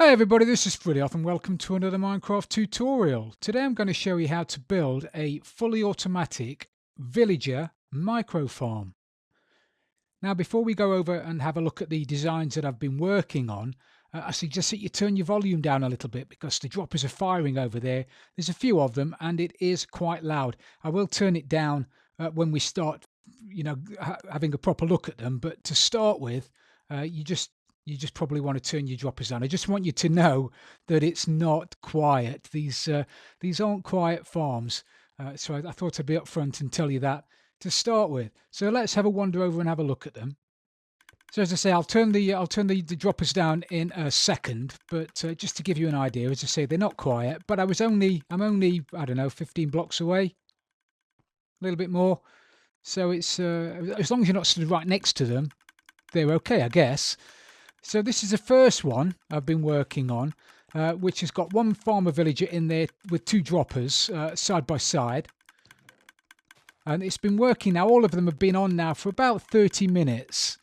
Hey everybody, this is Fridioth and welcome to another Minecraft tutorial. Today I'm going to show you how to build a fully automatic villager micro farm. Now before we go over and have a look at the designs that I've been working on, I suggest that you turn your volume down a little bit because the droppers are firing over there. There's a few of them and it is quite loud. I will turn it down when we start, having a proper look at them, but to start with, you just probably want to turn your droppers down. I just want you to know that it's not quiet. These aren't quiet farms, so I thought I'd be upfront and tell you that to start with. So let's have a wander over and have a look at them. So as I say, I'll turn the droppers down in a second, but just to give you an idea, as I say, they're not quiet. But I'm only I don't know 15 blocks away, a little bit more. So it's as long as you're not stood right next to them, they're okay, I guess. So this is the first one I've been working on, which has got one farmer villager in there with two droppers side by side. And it's been working now. All of them have been on now for about 30 minutes.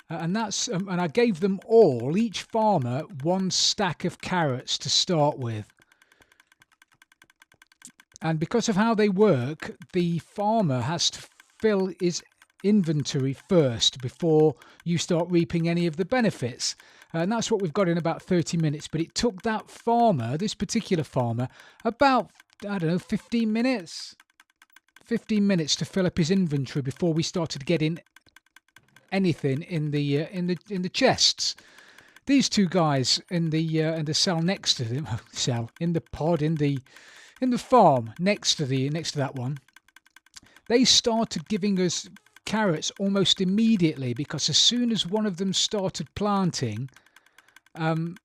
And I gave them all, each farmer, one stack of carrots to start with. And because of how they work, the farmer has to fill his inventory first before you start reaping any of the benefits. And that's what we've got in about 30 minutes. But it took that farmer, this particular farmer, about, I don't know, 15 minutes. 15 minutes to fill up his inventory before we started getting anything in the chests. These two guys in the cell next to them, in the pod in the farm next to that one, they started giving us carrots almost immediately, because as soon as one of them started planting,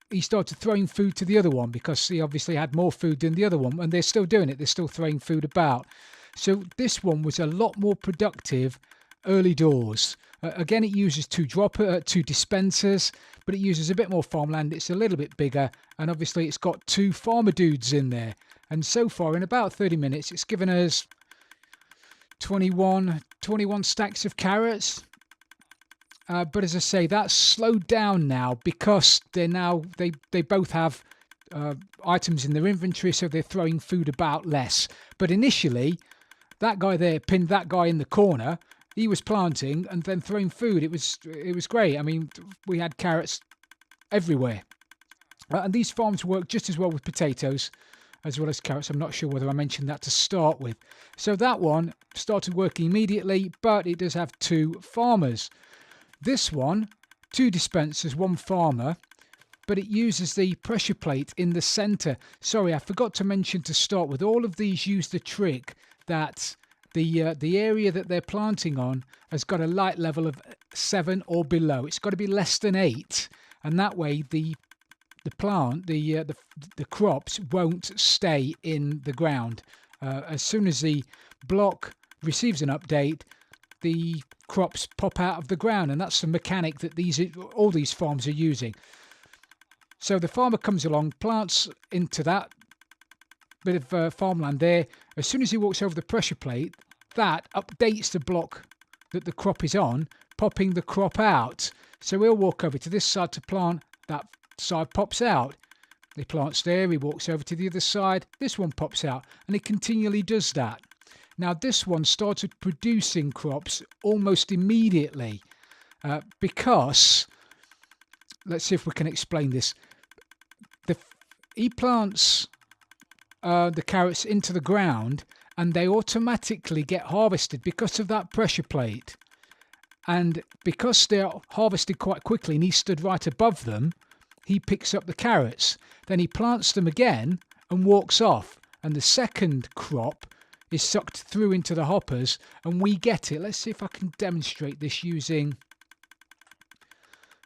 he started throwing food to the other one, because he obviously had more food than the other one, and they're still doing it. They're still throwing food about. So this one was a lot more productive early doors. Again, it uses two dispensers, but it uses a bit more farmland. It's a little bit bigger, and obviously it's got two farmer dudes in there. And so far, in about 30 minutes, it's given us 21 stacks of carrots. But as I say, that's slowed down now because they both have items in their inventory, so they're throwing food about less. But initially, that guy there pinned that guy in the corner. He was planting and then throwing food. It was great. I mean, we had carrots everywhere. And these farms work just as well with potatoes as well as carrots. I'm not sure whether I mentioned that to start with. So that one started working immediately, but it does have two farmers. This one, two dispensers, one farmer, but it uses the pressure plate in the center. Sorry, I forgot to mention to start with, all of these use the trick that the area that they're planting on has got a light level of 7 or below. It's got to be less than 8, and that way the crops won't stay in the ground. As soon as the block receives an update, the crops pop out of the ground, and that's the mechanic that all these farms are using. So the farmer comes along, plants into that bit of farmland there. As soon as he walks over the pressure plate, that updates the block that the crop is on, popping the crop out. So he'll walk over to this side to plant, that side pops out. He plants there, he walks over to the other side, this one pops out, and he continually does that. Now this one started producing crops almost immediately because, let's see if we can explain this. He plants the carrots into the ground, and they automatically get harvested because of that pressure plate. And because they're harvested quite quickly and he stood right above them, he picks up the carrots. Then he plants them again and walks off. And the second crop is sucked through into the hoppers and we get it. Let's see if I can demonstrate this using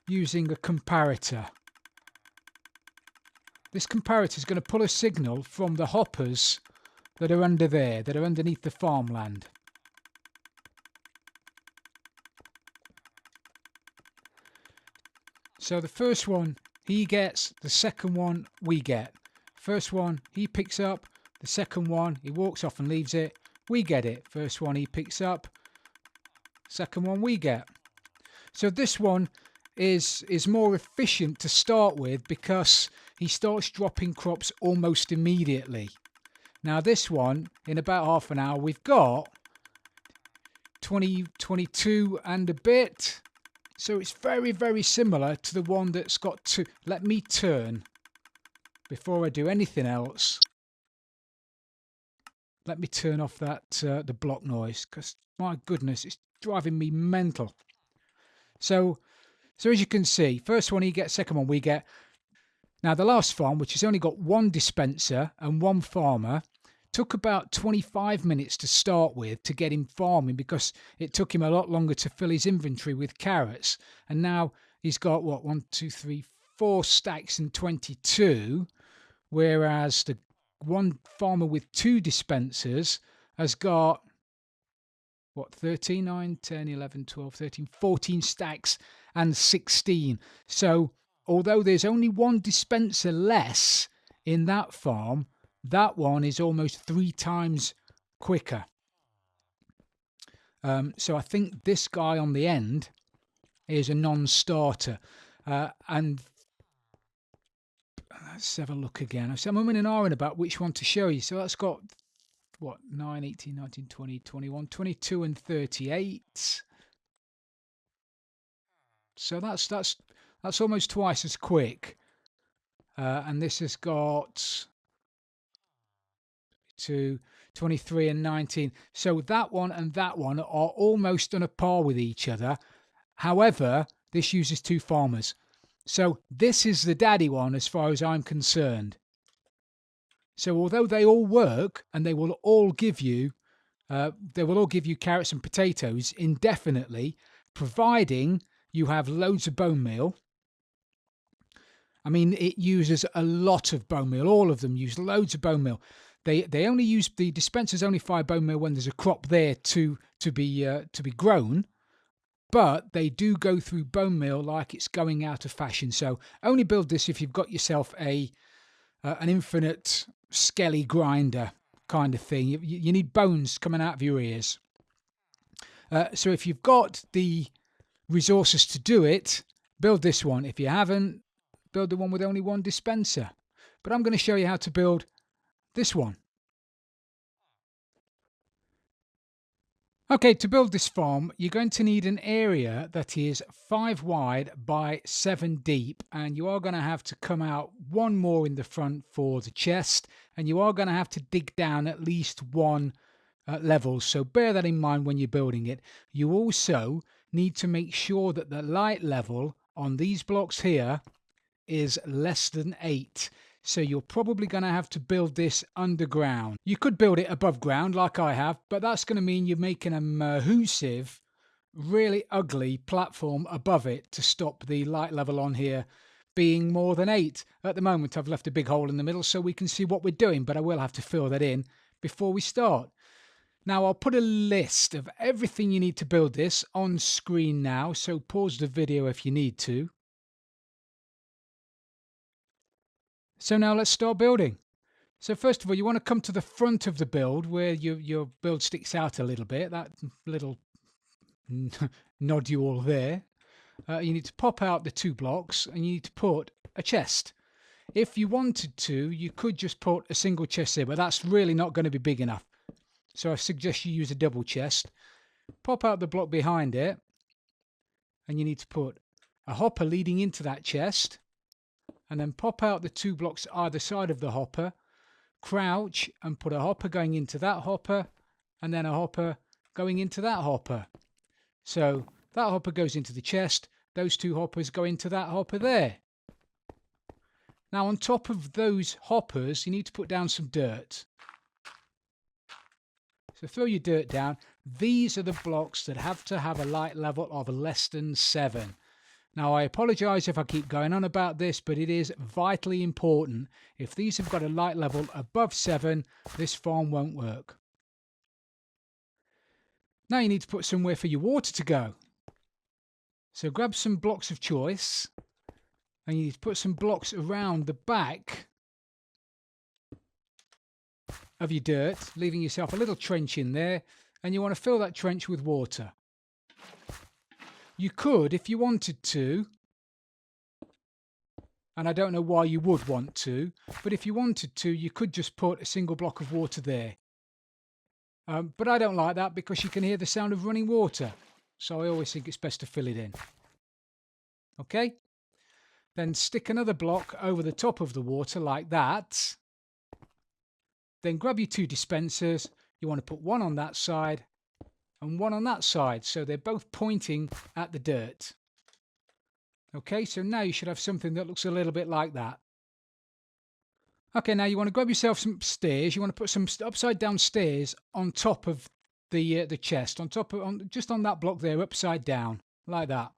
a comparator. This comparator is going to pull a signal from the hoppers that are under there, that are underneath the farmland. So the first one he gets, the second one we get. First one he picks up, the second one he walks off and leaves it, we get it. First one he picks up, second one we get. So this one is more efficient to start with because he starts dropping crops almost immediately. Now this one, in about half an hour, we've got 22 and a bit. So it's very, very similar to the one that's got to... Let me turn, before I do anything else, let me turn off that the block noise, because my goodness, it's driving me mental. So as you can see, first one you get, second one we get. Now the last farm, which has only got one dispenser and one farmer, took about 25 minutes to start with to get him farming, because it took him a lot longer to fill his inventory with carrots. And now he's got what, 1, 2, 3, 4 stacks and 22, whereas the one farmer with 2 dispensers has got what, 13, 9, 10, 11, 12, 13, 14 stacks and 16. So although there's only one dispenser less in that farm, that one is almost 3 times quicker. So I think this guy on the end is a non-starter. And let's have a look again. So I'm umming and ahhing about which one to show you. So that's got, what, 9, 18, 19, 20, 21, 22 and 38. So that's almost twice as quick. And this has got to 23 and 19. So that one and that one are almost on a par with each other. However, this uses 2 farmers. So this is the daddy one as far as I'm concerned. So although they all work and they will all give you carrots and potatoes indefinitely, providing you have loads of bone meal. I mean, it uses a lot of bone meal. All of them use loads of bone meal. They only use, the dispensers only fire bone meal when there's a crop there to be grown, but they do go through bone meal like it's going out of fashion. So only build this if you've got yourself an infinite skelly grinder kind of thing. You need bones coming out of your ears. So if you've got the resources to do it, build this one. If you haven't, build the one with only one dispenser. But I'm going to show you how to build this one. Okay, to build this farm, you're going to need an area that is 5 wide by 7 deep, and you are going to have to come out one more in the front for the chest, and you are going to have to dig down at least 1 level, so bear that in mind when you're building it. You also need to make sure that the light level on these blocks here is less than 8. So you're probably going to have to build this underground. You could build it above ground like I have, but that's going to mean you're making a massive, really ugly platform above it to stop the light level on here being more than 8. At the moment I've left a big hole in the middle so we can see what we're doing, but I will have to fill that in before we start. Now I'll put a list of everything you need to build this on screen now, so pause the video if you need to. So now let's start building. So first of all, you want to come to the front of the build where your build sticks out a little bit, that little nodule there. You need to pop out the 2 blocks and you need to put a chest. If you wanted to, you could just put a single chest there, but that's really not going to be big enough. So I suggest you use a double chest. Pop out the block behind it and you need to put a hopper leading into that chest. And then pop out the 2 blocks either side of the hopper, crouch and put a hopper going into that hopper, and then a hopper going into that hopper. So that hopper goes into the chest, those 2 hoppers go into that hopper there. Now on top of those hoppers, you need to put down some dirt. So throw your dirt down. These are the blocks that have to have a light level of less than 7. Now, I apologise if I keep going on about this, but it is vitally important. If these have got a light level above 7, this farm won't work. Now you need to put somewhere for your water to go. So grab some blocks of choice, and you need to put some blocks around the back of your dirt, leaving yourself a little trench in there, and you want to fill that trench with water. You could, if you wanted to, and I don't know why you would want to, but if you wanted to, you could just put a single block of water there. But I don't like that because you can hear the sound of running water. So I always think it's best to fill it in. Okay? Then stick another block over the top of the water like that. Then grab your two dispensers. You want to put one on that side and one on that side, so they're both pointing at the dirt. Okay, so now you should have something that looks a little bit like that. Okay, now you want to grab yourself some stairs. You want to put some upside down stairs on top of the chest, just on that block there, upside down, like that.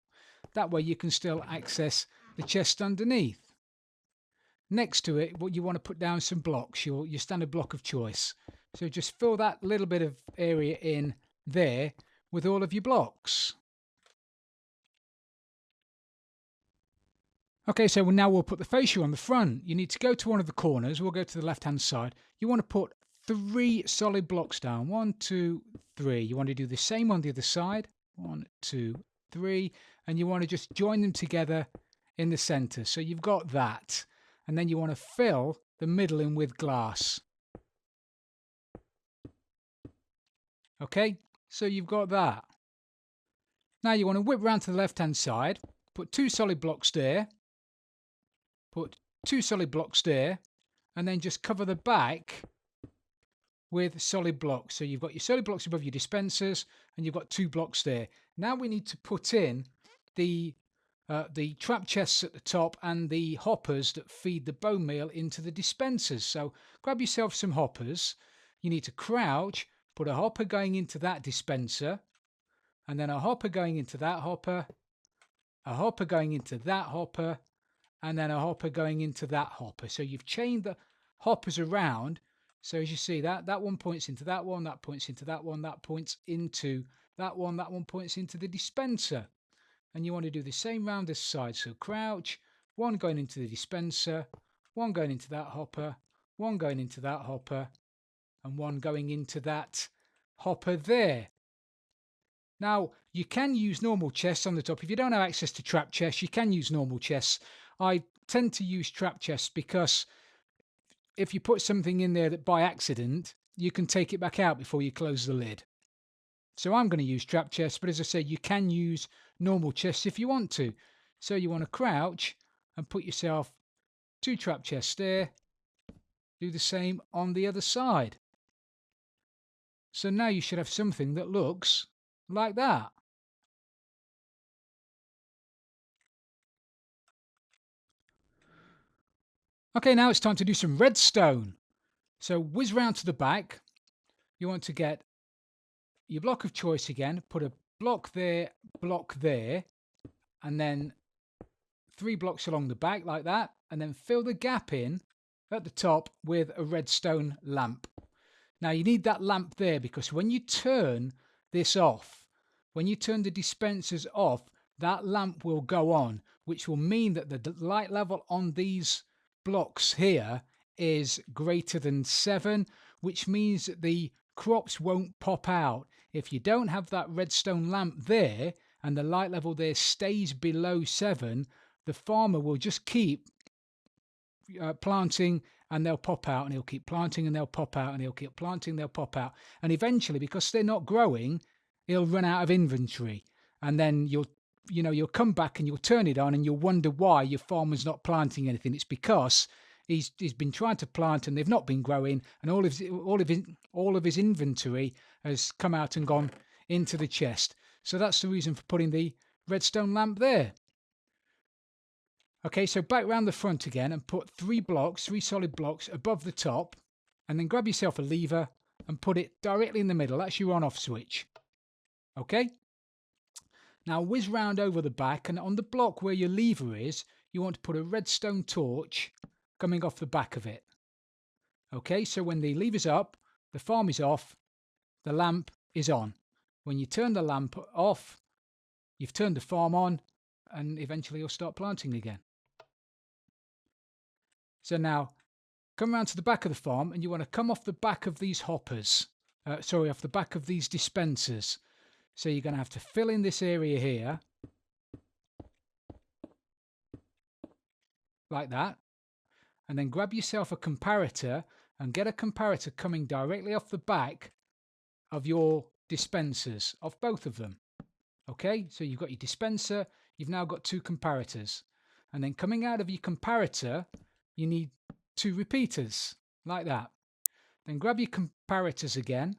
That way you can still access the chest underneath. Next to it, what you want to put down some blocks, your standard block of choice. So just fill that little bit of area in there with all of your blocks. Okay, so now we'll put the fascia on the front. You need to go to one of the corners. We'll go to the left-hand side. You want to put 3 solid blocks down. 1, 2, 3. You want to do the same on the other side. 1, 2, 3. And you want to just join them together in the center. So you've got that. And then you want to fill the middle in with glass. Okay, so you've got that. Now you want to whip round to the left-hand side. Put 2 solid blocks there. Put 2 solid blocks there, and then just cover the back with solid blocks. So you've got your solid blocks above your dispensers, and you've got 2 blocks there. Now we need to put in the trap chests at the top and the hoppers that feed the bone meal into the dispensers. So grab yourself some hoppers. You need to crouch, put a hopper going into that dispenser, and then a hopper going into that hopper, a hopper going into that hopper, and then a hopper going into that hopper. So you've chained the hoppers around. So as you see, that one points into that one, that points into that one, that points into that one points into the dispenser. And you want to do the same round this side. So crouch, one going into the dispenser, one going into that hopper, one going into that hopper, and one going into that hopper there. Now, you can use normal chests on the top. If you don't have access to trap chests, you can use normal chests. I tend to use trap chests because if you put something in there that by accident, you can take it back out before you close the lid. So I'm going to use trap chests, but as I say, you can use normal chests if you want to. So you want to crouch and put yourself 2 trap chests there. Do the same on the other side. So now you should have something that looks like that. Okay, now it's time to do some redstone. So whiz round to the back. You want to get your block of choice again, put a block there, and then 3 blocks along the back like that, and then fill the gap in at the top with a redstone lamp. Now you need that lamp there because when you turn this off, when you turn the dispensers off, that lamp will go on, which will mean that the light level on these blocks here is greater than 7, which means that the crops won't pop out. If you don't have that redstone lamp there and the light level there stays below 7, the farmer will just keep planting and they'll pop out, and he'll keep planting and they'll pop out, and he'll keep planting, they'll pop out, and eventually, because they're not growing, he'll run out of inventory, and then you'll come back and you'll turn it on and you'll wonder why your farmer's not planting anything. It's because he's been trying to plant and they've not been growing, and all of his inventory has come out and gone into the chest. So that's the reason for putting the redstone lamp there. Okay, so back round the front again and put 3 solid blocks above the top, and then grab yourself a lever and put it directly in the middle. That's your on-off switch. Okay? Now whiz round over the back, and on the block where your lever is, you want to put a redstone torch coming off the back of it. Okay, so when the lever's up, the farm is off, the lamp is on. When you turn the lamp off, you've turned the farm on, and eventually you'll start planting again. So now come round to the back of the farm, and you want to come off the back of these hoppers, off the back of these dispensers. So you're going to have to fill in this area here. like that, and then grab yourself a comparator and get a comparator coming directly off the back of your dispensers, of both of them. Okay, so you've got your dispenser, you've now got two comparators, and then coming out of your comparator you need two repeaters like that. Then grab your comparators again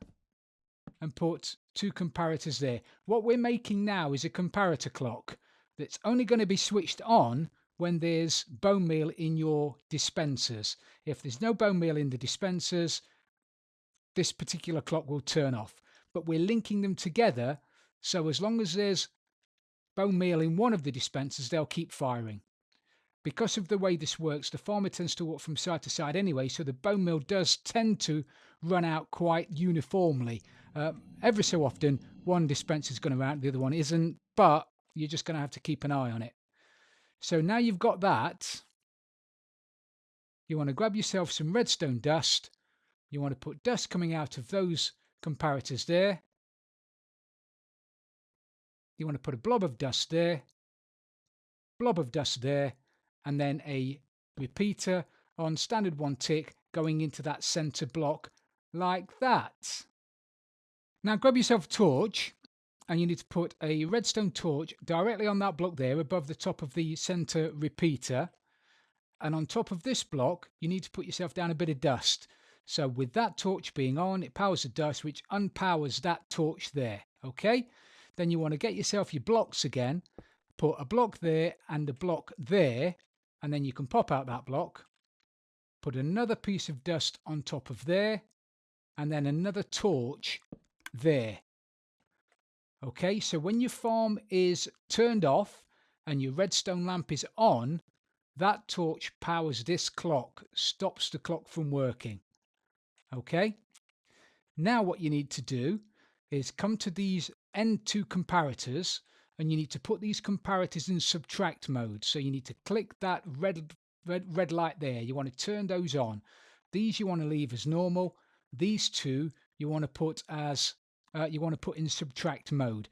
and put two comparators there. What we're making now is a comparator clock that's only going to be switched on when there's bone meal in your dispensers. If there's no bone meal in the dispensers, this particular clock will turn off. But we're linking them together, so as long as there's bone meal in one of the dispensers, they'll keep firing. Because of the way this works, the farmer tends to walk from side to side anyway, so the bone meal does tend to run out quite uniformly. Every so often, one dispenser is going to run out, the other one isn't, but you're just going to have to keep an eye on it. So now you've got that, you want to grab yourself some redstone dust. You want to put dust coming out of those comparators there. You want to put a blob of dust there, blob of dust there, and then a repeater on standard 1 tick going into that center block like that. Now grab yourself a torch, and you need to put a redstone torch directly on that block there above the top of the center repeater. And on top of this block, you need to put yourself down a bit of dust. So with that torch being on, it powers the dust, which unpowers that torch there. Okay? Then you want to get yourself your blocks again, put a block there and a block there, and then you can pop out that block, put another piece of dust on top of there, and then another torch there. Okay, so when your farm is turned off and your redstone lamp is on, that torch powers this clock, stops the clock from working. Okay, now what you need to do is come to these end two comparators, and you need to put these comparators in subtract mode. So you need to click that red light there. You want to turn those on. These you want to leave as normal. These two you want to put as in subtract mode.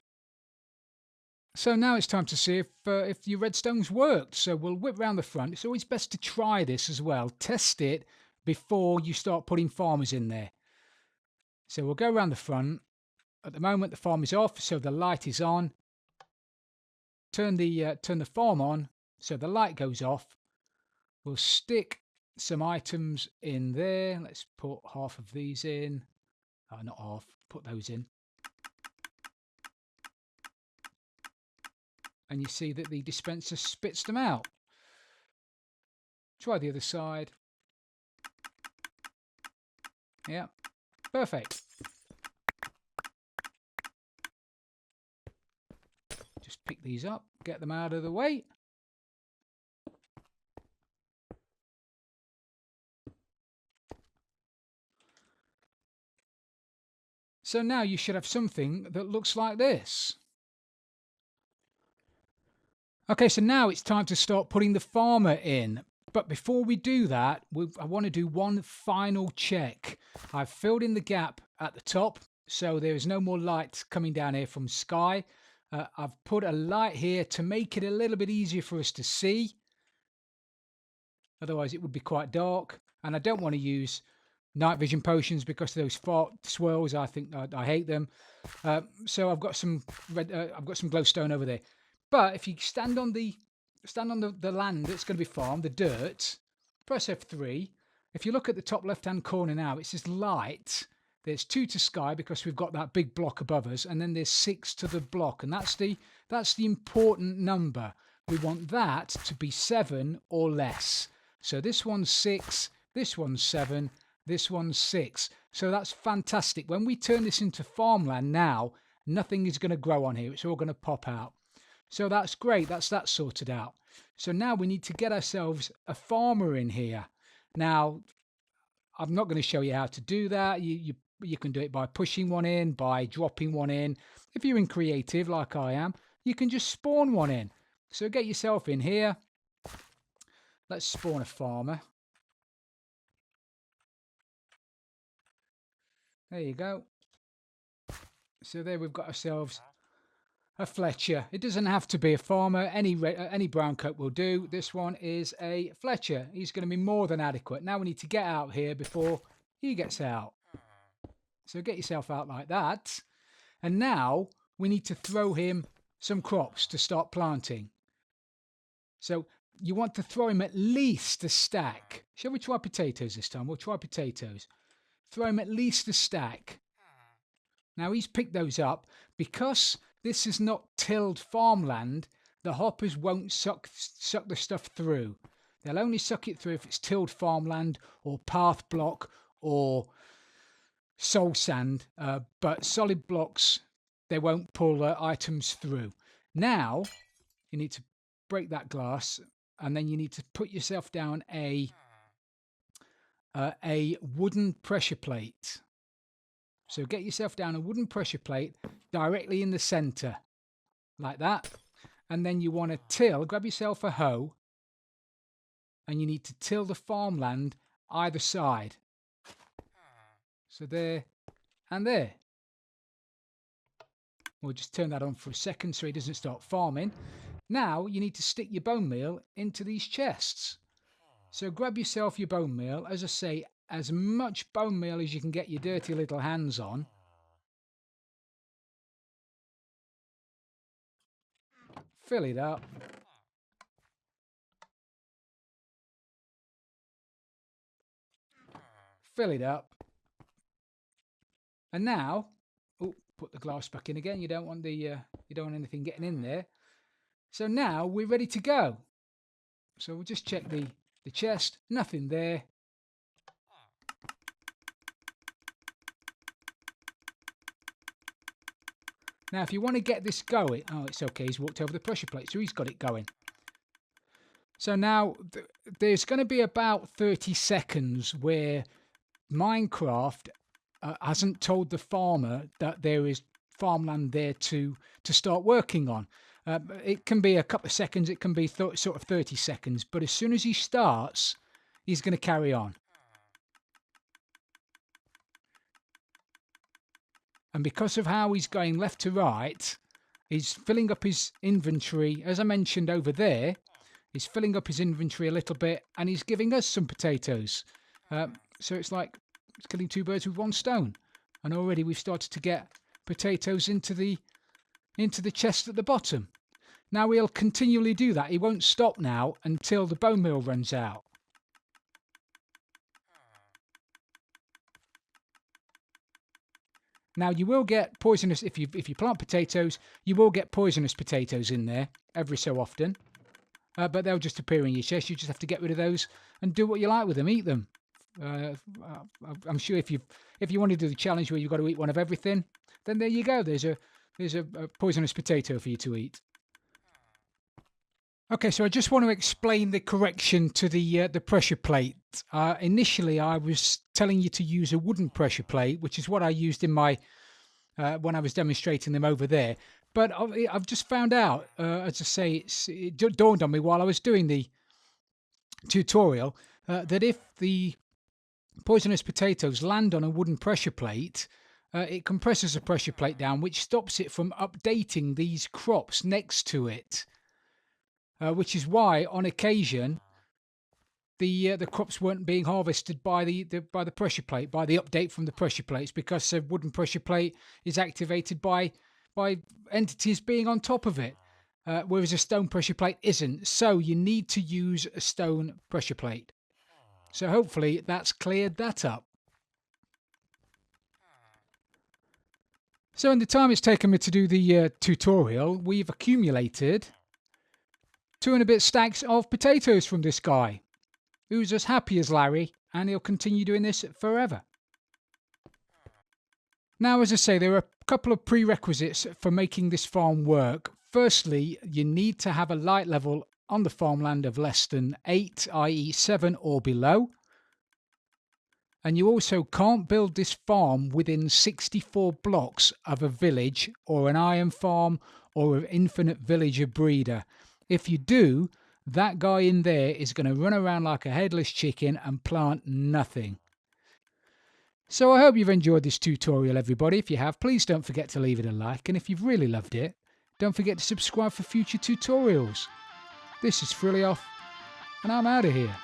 So now it's time to see if your redstone's worked. So we'll whip round the front. It's always best to try this as well. Test it before you start putting farmers in there. So we'll go around the front. At the moment the farm is off, so the light is on. Turn the farm on, so the light goes off. We'll stick some items in there. Let's put half of these in. Oh, not half. Put those in. And you see that the dispenser spits them out. Try the other side. Yeah, perfect. Just pick these up, get them out of the way. So now you should have something that looks like this. Okay, so now it's time to start putting the farmer in. But before we do that, I want to do one final check. I've filled in the gap at the top, so there is no more light coming down here from sky. I've put a light here to make it a little bit easier for us to see. Otherwise it would be quite dark. And I don't want to use night vision potions because of those fart swirls. I think I hate them. So I've got some glowstone over there. But if you stand on the land that's going to be farmed, the dirt, press F3. If you look at the top left-hand corner now, it says light. There's 2 to sky because we've got that big block above us, and then there's 6 to the block, and that's the important number. We want that to be 7 or less. So this one's 6, this one's 7, this one's 6. So that's fantastic. When we turn this into farmland now, nothing is going to grow on here. It's all going to pop out. So that's great. That's that sorted out. So now we need to get ourselves a farmer in here. Now, I'm not going to show you how to do that. You can do it by pushing one in, by dropping one in. If you're in creative like I am, you can just spawn one in. So get yourself in here. Let's spawn a farmer. There you go. So there we've got ourselves a Fletcher. It doesn't have to be a farmer. Any brown coat will do. This one is a Fletcher. He's going to be more than adequate. Now we need to get out here before he gets out. So get yourself out like that. And now we need to throw him some crops to start planting. So you want to throw him at least a stack. Shall we try potatoes this time? We'll try potatoes. Throw him at least a stack. Now he's picked those up. Because this is not tilled farmland, the hoppers won't suck the stuff through. They'll only suck it through if it's tilled farmland or path block or soil sand. But solid blocks, they won't pull items through. Now you need to break that glass, and then you need to put yourself down a wooden pressure plate. So get yourself down a wooden pressure plate directly in the center, like that. And then you want to till, grab yourself a hoe, and you need to till the farmland either side. So there and there. We'll just turn that on for a second so he doesn't start farming. Now you need to stick your bone meal into these chests. So grab yourself your bone meal. As I say, as much bone meal as you can get your dirty little hands on. Fill it up. Fill it up. And now, put the glass back in again. You don't want anything getting in there. So now we're ready to go. So we'll just check the chest. Nothing there. Now, if you want to get this going, it's okay. He's walked over the pressure plate, so he's got it going. So now there's going to be about 30 seconds where Minecraft hasn't told the farmer that there is farmland there to start working on. It can be a couple of seconds, it can be sort of 30 seconds, but as soon as he starts, he's going to carry on. And because of how he's going left to right, he's filling up his inventory. As I mentioned over there, he's filling up his inventory a little bit, and he's giving us some potatoes. So it's like it's killing two birds with one stone. And already we've started to get potatoes into the chest at the bottom. Now he'll continually do that. He won't stop now until the bone meal runs out. Now you will get poisonous if you plant potatoes. You will get poisonous potatoes in there every so often, but they'll just appear in your chest. You just have to get rid of those and do what you like with them. Eat them. I'm sure if you want to do the challenge where you've got to eat one of everything, then there you go. There's a poisonous potato for you to eat. Okay, so I just want to explain the correction to the pressure plate. Initially, I was telling you to use a wooden pressure plate, which is what I used in my when I was demonstrating them over there. But I've just found out, as I say, it dawned on me while I was doing the tutorial that if the poisonous potatoes land on a wooden pressure plate, it compresses the pressure plate down, which stops it from updating these crops next to it. Which is why, on occasion, the crops weren't being harvested by the pressure plate, by the update from the pressure plates, because a wooden pressure plate is activated by entities being on top of it, whereas a stone pressure plate isn't. So you need to use a stone pressure plate. So hopefully that's cleared that up. So in the time it's taken me to do the tutorial, we've accumulated 2 and a bit stacks of potatoes from this guy, who's as happy as Larry, and he'll continue doing this forever. Now, as I say, there are a couple of prerequisites for making this farm work. Firstly, you need to have a light level on the farmland of less than 8, i.e. 7 or below. And you also can't build this farm within 64 blocks of a village or an iron farm or an infinite villager breeder. If you do, that guy in there is going to run around like a headless chicken and plant nothing. So I hope you've enjoyed this tutorial, everybody. If you have, please don't forget to leave it a like. And if you've really loved it, Don't forget to subscribe for future tutorials. This is Frilly off, and I'm out of here.